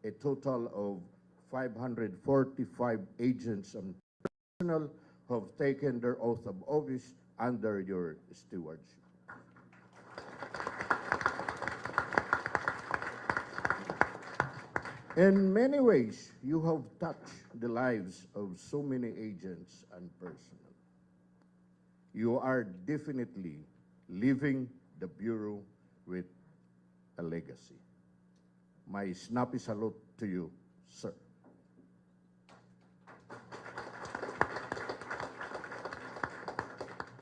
a total of 545 agents and personnel have taken their oath of office under your stewardship. In many ways, you have touched the lives of so many agents and personnel. You are definitely leaving the Bureau with a legacy. My snappy salute to you, sir.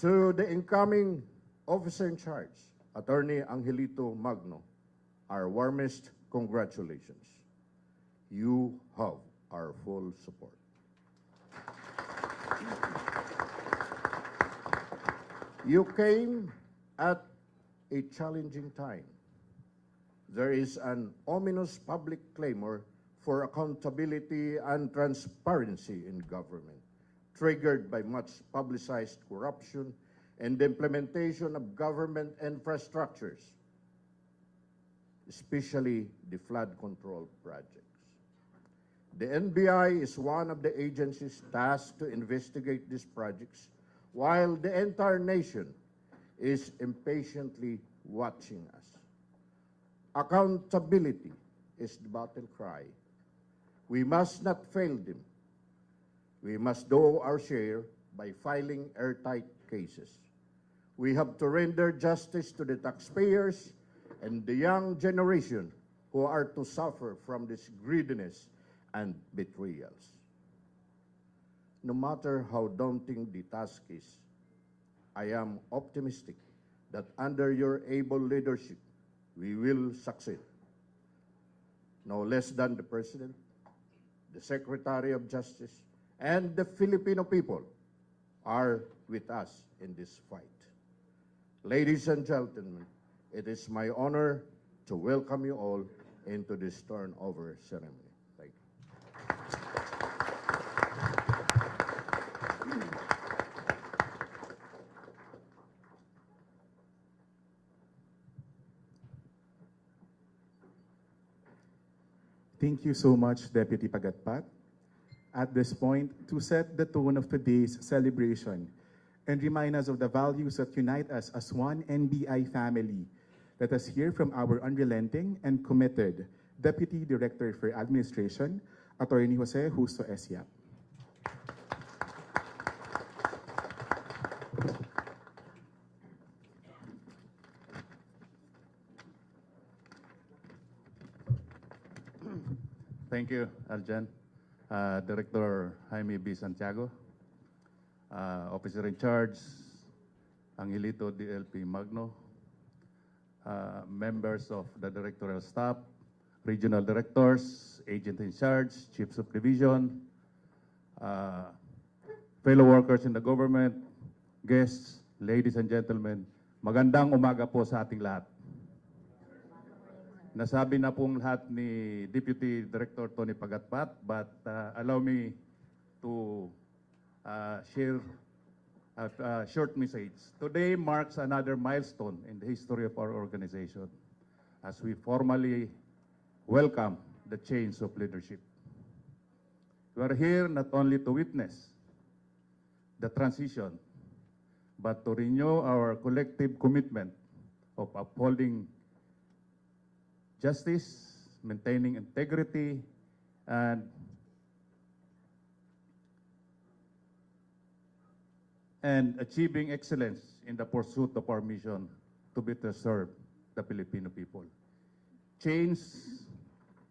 To the incoming officer in charge, Attorney Angelito Magno, our warmest congratulations. You have our full support. You came at a challenging time. There is an ominous public clamor for accountability and transparency in government, triggered by much publicized corruption and the implementation of government infrastructures, especially the flood control projects. The NBI is one of the agencies tasked to investigate these projects, while the entire nation is impatiently watching us. Accountability is the battle cry. We must not fail them. We must do our share by filing airtight cases. We have to render justice to the taxpayers and the young generation who are to suffer from this greediness and betrayals. No matter how daunting the task is, I am optimistic that under your able leadership, we will succeed. No less than the President, the Secretary of Justice, and the Filipino people are with us in this fight. Ladies and gentlemen, it is my honor to welcome you all into this turnover ceremony. Thank you. Thank you so much, Deputy Pagatpat. At this point, to set the tone of today's celebration and remind us of the values that unite us as one NBI family, let us hear from our unrelenting and committed Deputy Director for Administration, Attorney Jose Justo S. Yap. Thank you, Aljan. Director Jaime B. Santiago, Officer in Charge, Angelito DLP Magno, members of the Directorial Staff, Regional Directors, Agent in Charge, Chiefs of Division, fellow workers in the government, guests, ladies and gentlemen, magandang umaga po sa ating lahat. Nasabi na pong lahat ni Deputy Director Tony Pagatpat, but allow me to share a short message. Today marks another milestone in the history of our organization as we formally welcome the change of leadership. We are here not only to witness the transition, but to renew our collective commitment of upholding justice, maintaining integrity, and achieving excellence in the pursuit of our mission to better serve the Filipino people. Change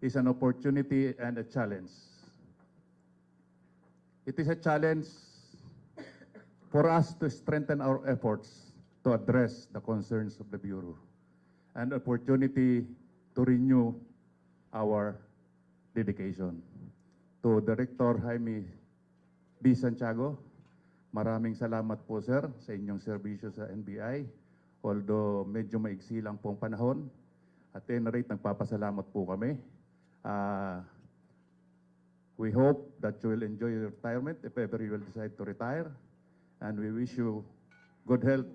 is an opportunity and a challenge. It is a challenge for us to strengthen our efforts to address the concerns of the Bureau, an opportunity to renew our dedication. To Director Jaime B. Santiago, maraming salamat po sir sa inyong serbisyo sa NBI. Although medyo maigsi lang pong panahon, at any rate nagpapasalamat po kami. We hope that you will enjoy your retirement if ever you will decide to retire. And we wish you good health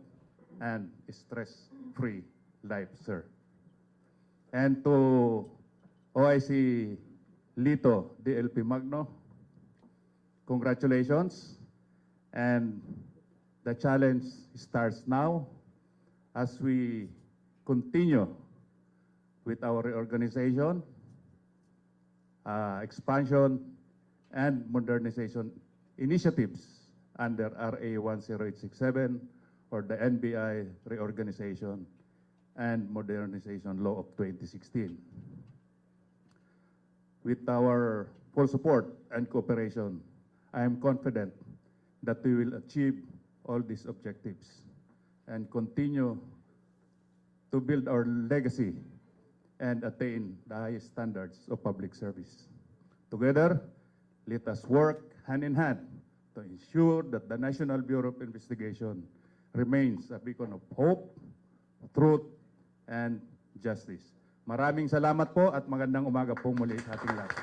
and stress-free life, sir. And to OIC Lito DLP Magno. Congratulations, and the challenge starts now as we continue with our reorganization, expansion, and modernization initiatives under RA 10867 or the NBI Reorganization and Modernization Law of 2016. With our full support and cooperation, I am confident that we will achieve all these objectives and continue to build our legacy and attain the highest standards of public service. Together, let us work hand in hand to ensure that the National Bureau of Investigation remains a beacon of hope, truth, and justice. Maraming salamat po at magandang umaga po muli sa ating lahat.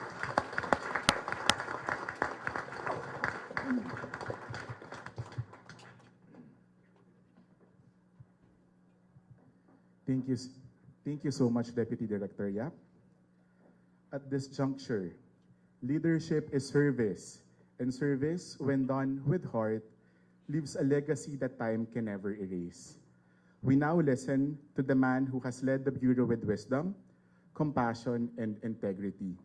Thank you so much, Deputy Director Yap. At this juncture, leadership is service, and service, when done with heart, leaves a legacy that time can never erase. We now listen to the man who has led the Bureau with wisdom, compassion, and integrity.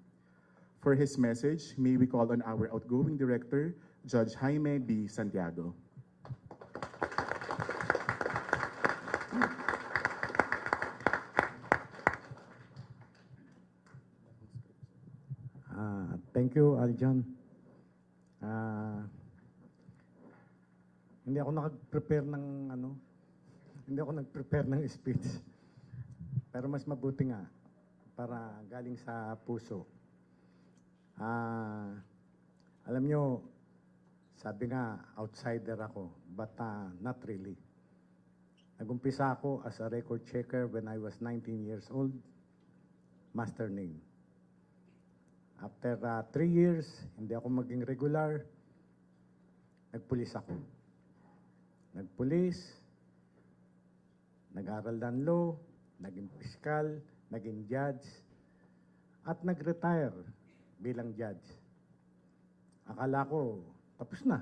For his message, may we call on our outgoing director, Judge Jaime B. Santiago. Thank you, Aljan. Hindi ako nag-prepare ng speech. Pero mas mabuti nga para galing sa puso. Alam nyo, sabi nga, outsider ako, but not really. Nag-umpisa ako as a record checker when I was 19 years old, master name. After 3 years, hindi ako maging regular, nagpulis ako. Nagpulis, nag-aral ng law, naging piskal, naging judge, at nag-retire bilang judge. Akala ko, tapos na.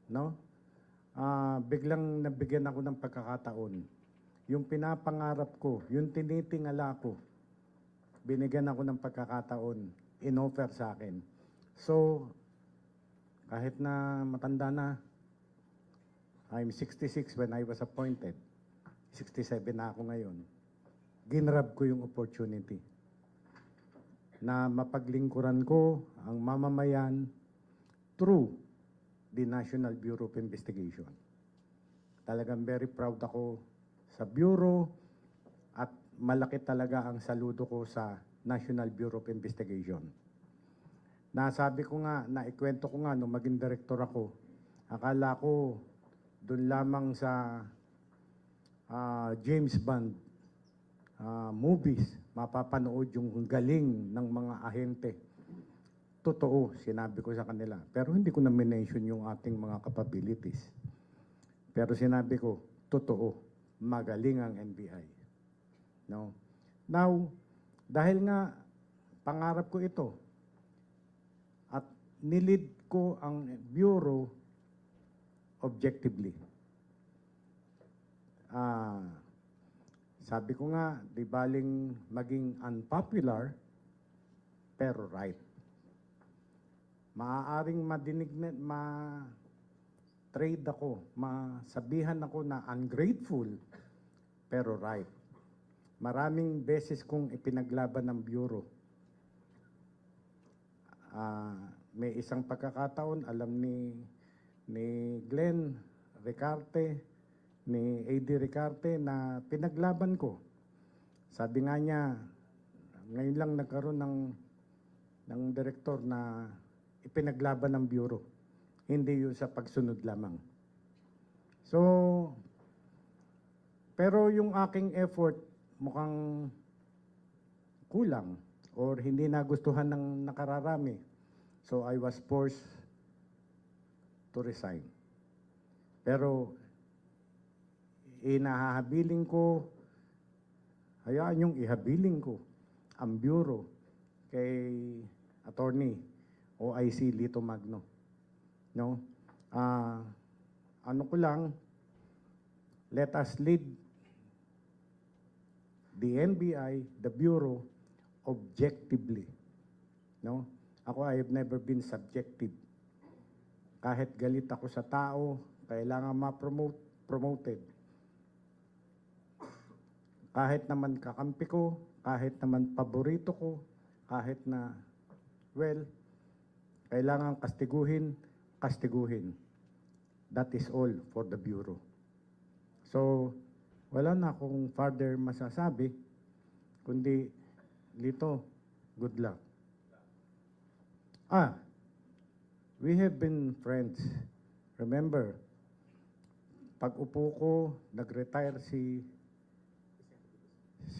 No? Biglang nabigyan ako ng pagkakataon. Yung pinapangarap ko, yung tinitingala ko, binigyan ako ng pagkakataon, in-offer sa akin. So, kahit na matanda na, I'm 66 when I was appointed. 67 na ako ngayon. Ginrab ko yung opportunity na mapaglingkuran ko ang mamamayan through the National Bureau of Investigation. Talagang very proud ako sa Bureau at malaki talaga ang saludo ko sa National Bureau of Investigation. Nasabi ko nga, naikwento ko nga nung maging director ako, akala ko doon lamang sa James Bond movies, mapapanood yung galing ng mga ahente. Totoo, sinabi ko sa kanila. Pero hindi ko na mention yung ating mga capabilities. Pero sinabi ko, totoo, magaling ang NBI. No? Now, dahil nga pangarap ko ito at nilid ko ang Bureau objectively. Sabi ko nga, di baling maging unpopular, pero right. Maaaring madinig na, ma-trade ako, masabihan ako na ungrateful, pero right. Maraming beses kong ipinaglaban ng Bureau. May isang pagkakataon, alam ni Glenn Ricarte, ni A.D. Ricarte na pinaglaban ko. Sabi nga niya, ngayon lang nagkaroon ng direktor na ipinaglaban ng Bureau. Hindi yun sa pagsunod lamang. So, pero yung aking effort mukhang kulang or hindi nagustuhan ng nakararami. So I was forced to resign. Pero inahahabiling ko, hayaan yung ihabiling ko ang Bureau kay Attorney OIC Lito Magno. No? Ano ko lang, let us lead the NBI, the Bureau, objectively. No? Ako, I have never been subjective. Kahit galit ako sa tao, kailangan promoted. Kahit naman kakampi ko, kahit naman paborito ko, kahit na, well, kailangan kastiguhin. That is all for the Bureau. So, wala na akong further masasabi, kundi, Lito, good luck. We have been friends. Remember, pag upo ko, nag-retire si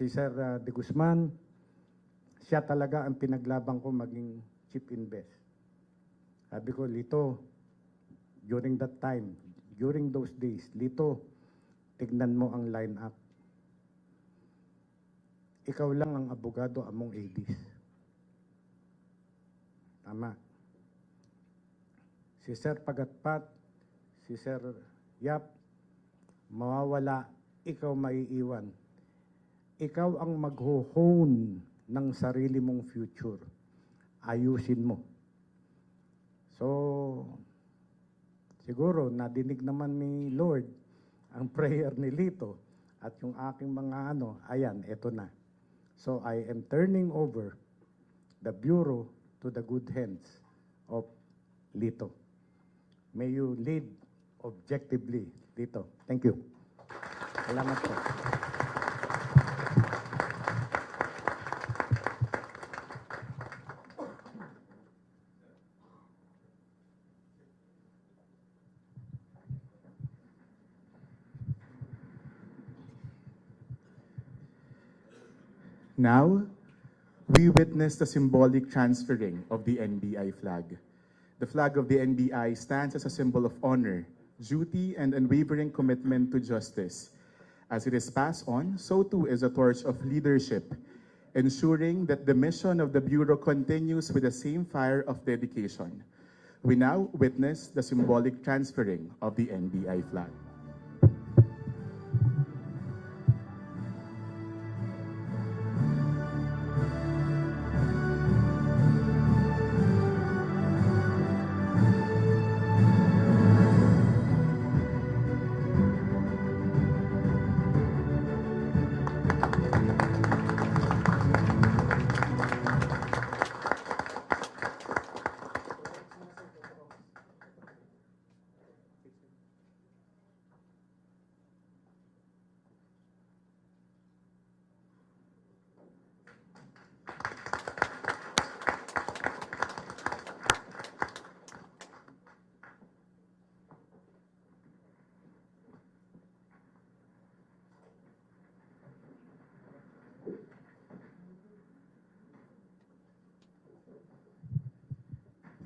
Sir De Guzman, siya talaga ang pinaglaban ko maging chief invest. Sabi ko, Lito, during that time, during those days, Lito, tignan mo ang line-up. Ikaw lang ang abogado among ADs. Tama. Si Sir Pagatpat, si Sir Yap, mawawala, ikaw maiiwan. Ikaw ang mag-hone ng sarili mong future. Ayusin mo. So, siguro, nadinig naman ni Lord ang prayer ni Lito at yung aking mga ayan, eto na. So, I am turning over the Bureau to the good hands of Lito. May you lead objectively, Lito. Thank you. Salamat po. Now, we witness the symbolic transferring of the NBI flag. The flag of the NBI stands as a symbol of honor, duty, and unwavering commitment to justice. As it is passed on, so too is a torch of leadership, ensuring that the mission of the Bureau continues with the same fire of dedication. We now witness the symbolic transferring of the NBI flag.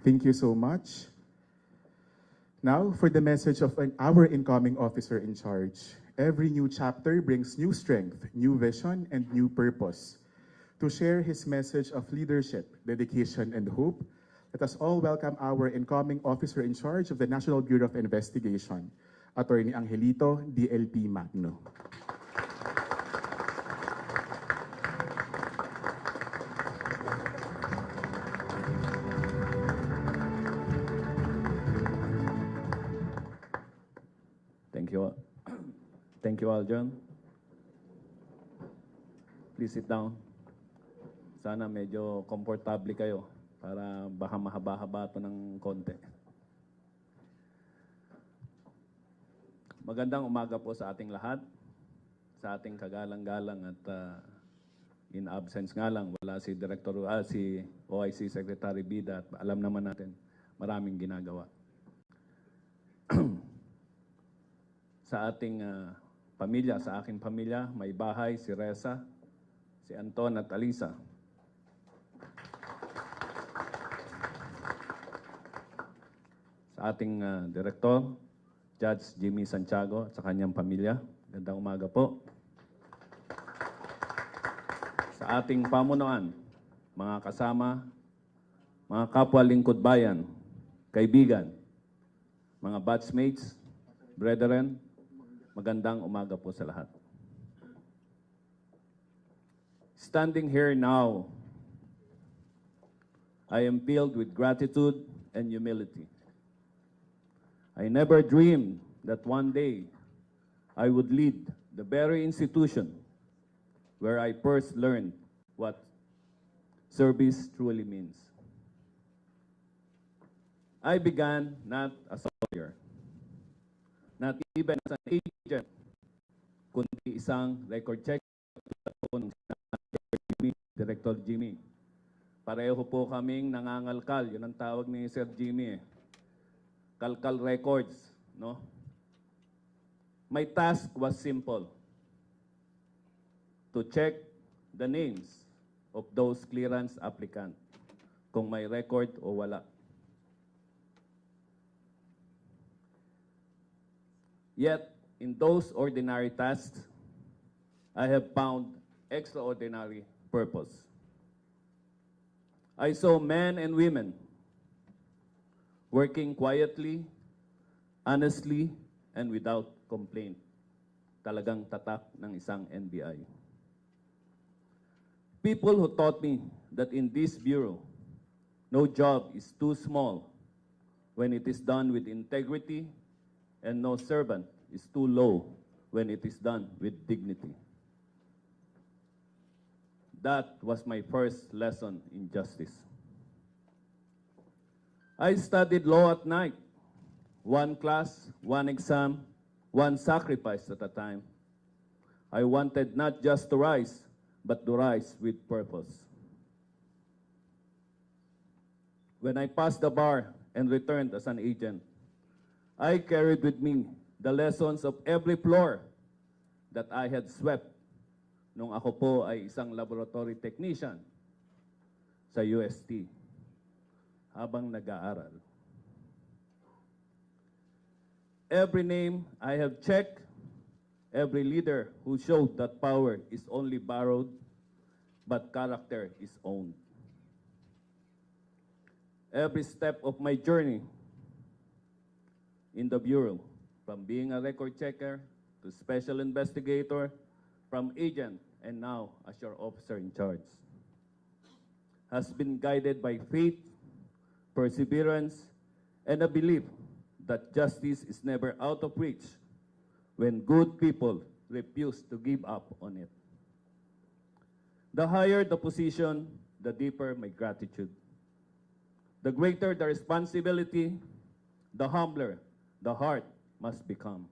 Thank you so much. Now, for the message of our incoming officer in charge. Every new chapter brings new strength, new vision, and new purpose. To share his message of leadership, dedication, and hope, let us all welcome our incoming officer in charge of the National Bureau of Investigation, Attorney Angelito DLP Magno. Thank you, Aljon. Please sit down. Sana medyo komportable kayo para baka mahaba-haba ito ng konti. Magandang umaga po sa ating lahat, sa ating kagalang-galang at in absence nga lang, wala si si OIC Secretary Bida at alam naman natin maraming ginagawa. Sa ating pamilya, sa aking pamilya, may bahay, si Reza, si Anton at Alisa. Sa ating direktor, Judge Jimmy Santiago at sa kanyang pamilya, gandang umaga po. Sa ating pamunuan, mga kasama, mga kapwa lingkod bayan, kaibigan, mga batchmates, brethren, magandang umaga po sa lahat. Standing here now, I am filled with gratitude and humility. I never dreamed that one day I would lead the very institution where I first learned what service truly means. I began not as a lawyer, not even as an agent, kundi isang record checker ng Director Jimmy. Pareho po kaming nangangalkal, yun ang tawag ni Sir Jimmy. Kalkal records, no? My task was simple: to check the names of those clearance applicants, kung may record o wala. Yet, in those ordinary tasks, I have found extraordinary purpose. I saw men and women working quietly, honestly, and without complaint. Talagang tatak ng isang NBI. People who taught me that in this bureau, no job is too small when it is done with integrity, and no servant is too low when it is done with dignity. That was my first lesson in justice. I studied law at night, one class, one exam, one sacrifice at a time. I wanted not just to rise, but to rise with purpose. When I passed the bar and returned as an agent, I carried with me the lessons of every floor that I had swept nung ako po ay isang laboratory technician sa UST habang nag-aaral. Every name I have checked, every leader who showed that power is only borrowed, but character is owned. Every step of my journey in the Bureau, from being a record checker to special investigator, from agent and now as your officer in charge, has been guided by faith, perseverance, and a belief that justice is never out of reach when good people refuse to give up on it. The higher the position, the deeper my gratitude. The greater the responsibility, the humbler the heart must become.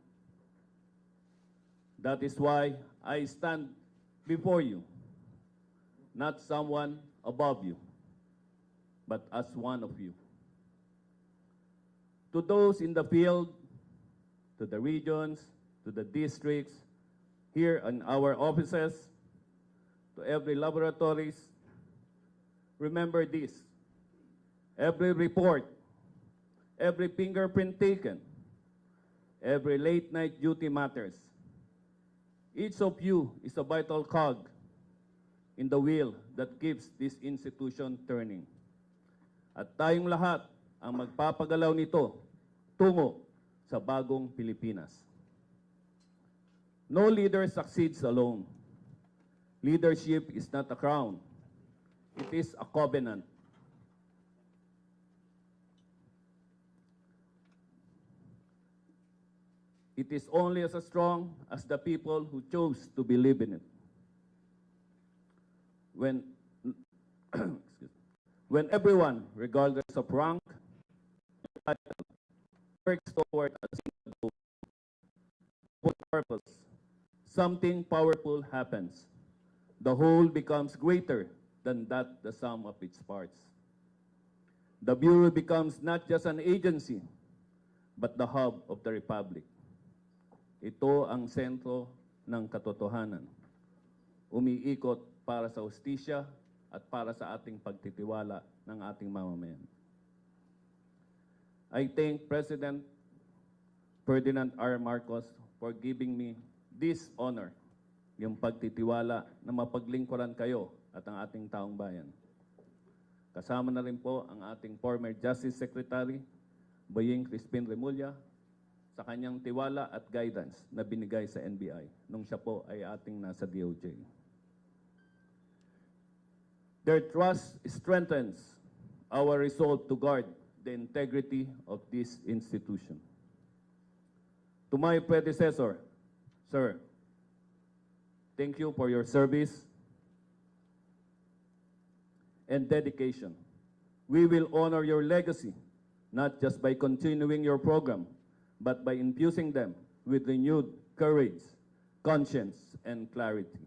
That is why I stand before you, not someone above you, but as one of you. To those in the field, to the regions, to the districts, here in our offices, to every laboratories, remember this: every report, every fingerprint taken, every late night duty matters. Each of you is a vital cog in the wheel that keeps this institution turning. At tayong lahat ang magpapagalaw nito tungo sa bagong Pilipinas. No leader succeeds alone. Leadership is not a crown. It is a covenant. It is only as strong as the people who chose to believe in it. When, when everyone, regardless of rank, works toward a single goal, with purpose, something powerful happens. The whole becomes greater than the sum of its parts. The Bureau becomes not just an agency, but the hub of the Republic. Ito ang sentro ng katotohanan. Umiikot para sa hustisya at para sa ating pagtitiwala ng ating mamamayan. I thank President Ferdinand R. Marcos for giving me this honor, yung pagtitiwala na mapaglingkuran kayo at ang ating taong bayan. Kasama na rin po ang ating former Justice Secretary, Boying Crispin Remulla, sa kanyang tiwala at guidance na binigay sa NBI nung siya po ay ating nasa DOJ. Their trust strengthens our resolve to guard the integrity of this institution. To my predecessor, sir, thank you for your service and dedication. We will honor your legacy, not just by continuing your program, but by infusing them with renewed courage, conscience, and clarity.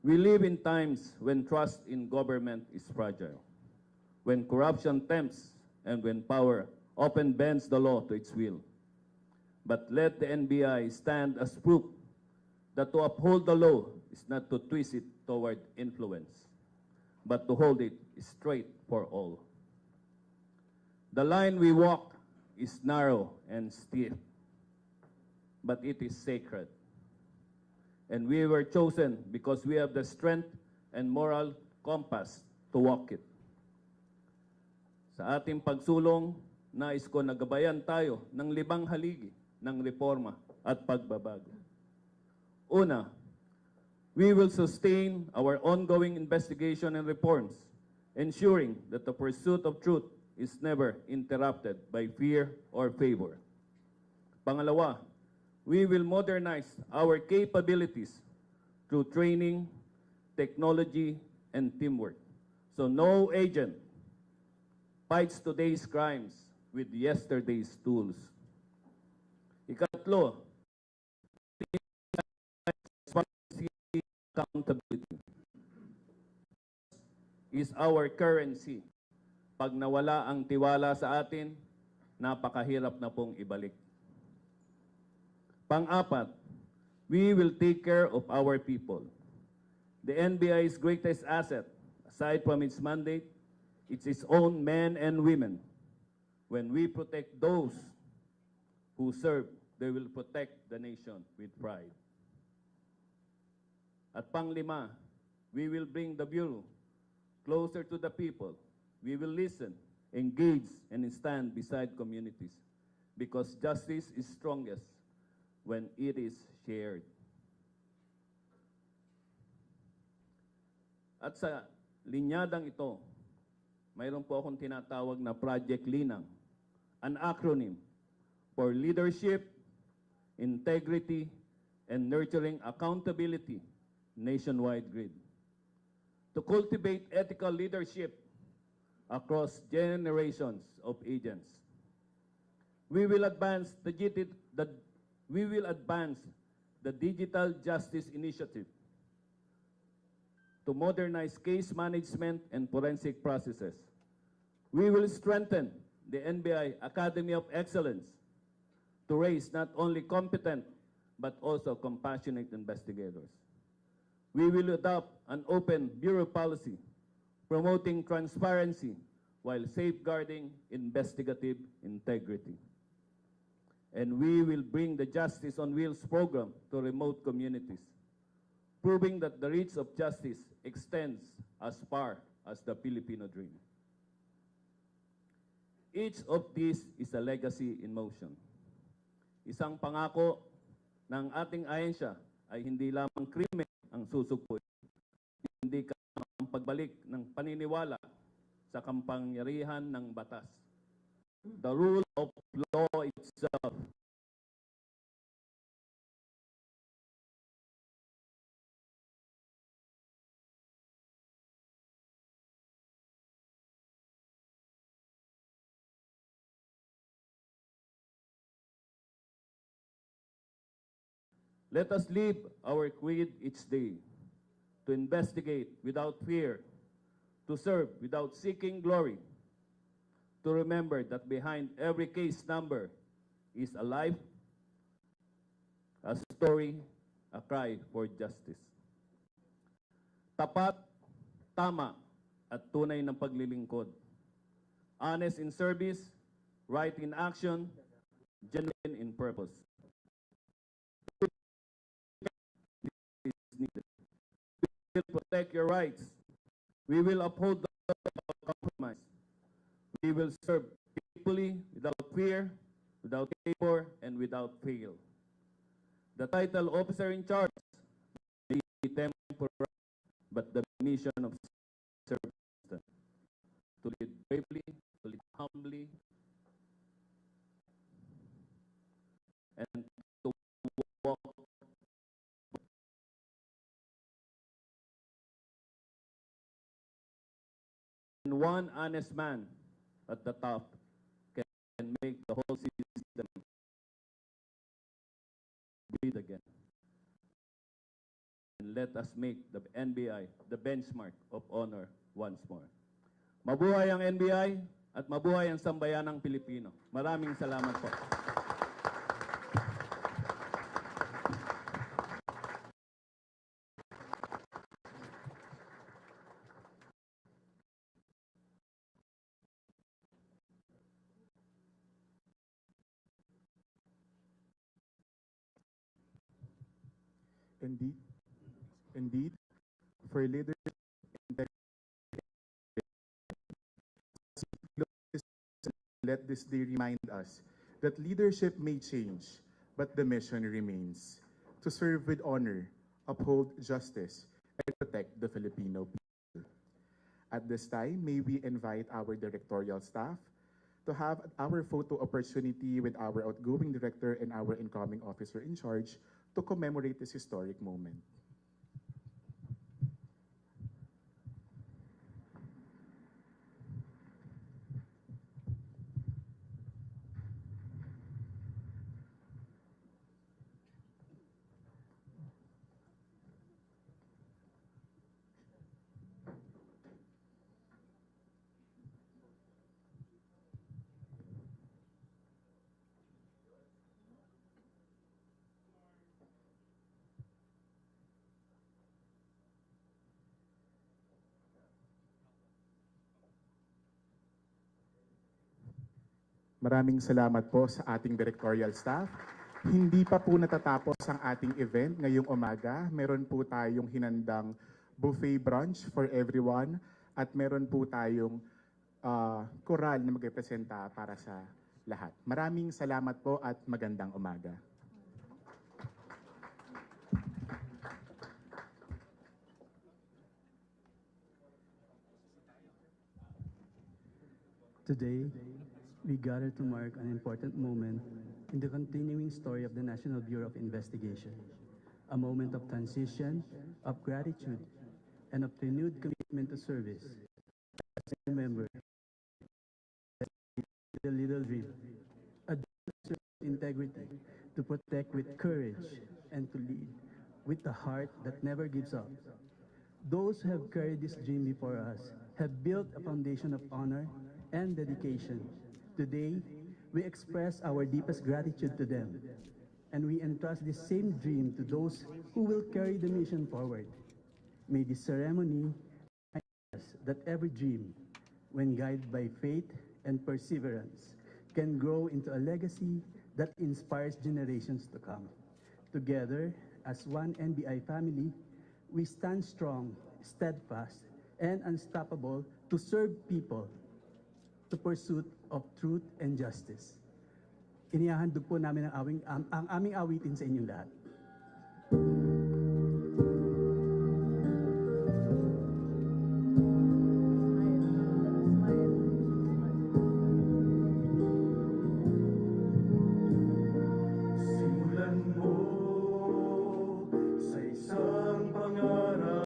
We live in times when trust in government is fragile, when corruption tempts, and when power often bends the law to its will. But let the NBI stand as proof that to uphold the law is not to twist it toward influence, but to hold it straight for all. The line we walk is narrow and steep, but it is sacred. And we were chosen because we have the strength and moral compass to walk it. Sa ating pagsulong, nais ko nagabayan tayo ng 5 haligi ng reforma at pagbabago. Una, we will sustain our ongoing investigation and reforms, ensuring that the pursuit of truth is never interrupted by fear or favor. Pangalawa, we will modernize our capabilities through training, technology, and teamwork. So no agent fights today's crimes with yesterday's tools. Ikatlo, accountability is our currency. Pag nawala ang tiwala sa atin, napakahirap na pong ibalik. Pang-apat, we will take care of our people. The NBI's greatest asset, aside from its mandate, it's its own men and women. When we protect those who serve, they will protect the nation with pride. At pang-lima, we will bring the Bureau closer to the people. We will listen, engage, and stand beside communities because justice is strongest when it is shared. At sa linyadang ito, mayroon po akong tinatawag na Project Linang, an acronym for Leadership, Integrity, and Nurturing Accountability Nationwide Grid. To cultivate ethical leadership across generations of agents. We will advance the Digital Justice Initiative to modernize case management and forensic processes. We will strengthen the NBI Academy of Excellence to raise not only competent but also compassionate investigators. We will adopt an open bureau policy promoting transparency while safeguarding investigative integrity. And we will bring the Justice on Wheels program to remote communities, proving that the reach of justice extends as far as the Filipino dream. Each of these is a legacy in motion. Isang pangako ng ating ahensya ay hindi lamang krimen ang susugpuin, hindi ang pagbalik ng paniniwala sa kapangyarihan ng batas. The rule of law itself. Let us live our creed each day, to investigate without fear, to serve without seeking glory, to remember that behind every case number is a life, a story, a cry for justice. Tapat, tama, at tunay ng paglilingkod. Honest in service, right in action, genuine in purpose. Is needed. We will protect your rights. We will uphold the law without compromise. We will serve faithfully without fear, without favor, and without fail. The title officer in charge may be temporary, but the mission of service is to lead bravely, to lead humbly, and to walk and one honest man at the top can make the whole system breathe again. And let us make the NBI the benchmark of honor once more. Mabuhay ang NBI at mabuhay ang sambayanang Pilipino. Maraming salamat po. Indeed, for leadership, let this day remind us that leadership may change, but the mission remains to serve with honor, uphold justice, and protect the Filipino people. At this time, may we invite our directorial staff to have our photo opportunity with our outgoing director and our incoming officer in charge to commemorate this historic moment. Maraming salamat po sa ating directorial staff. Hindi pa po natatapos ang ating event ngayong umaga. Meron po tayong hinandang buffet brunch for everyone at meron po tayong koral na magrepresenta para sa lahat. Maraming salamat po at magandang umaga. Today, we gather to mark an important moment in the continuing story of the National Bureau of Investigation, a moment of transition, of gratitude, and of renewed commitment to service. As I remember, the little dream, a dream to serve with integrity, to protect with courage, and to lead with a heart that never gives up. Those who have carried this dream before us have built a foundation of honor and dedication. Today, we express our deepest gratitude to them, and we entrust this same dream to those who will carry the mission forward. May this ceremony remind us that every dream, when guided by faith and perseverance, can grow into a legacy that inspires generations to come. Together, as one NBI family, we stand strong, steadfast, and unstoppable to serve people, to pursuit of truth and justice. Inihahandog po namin ang aming awitin sa inyong lahat.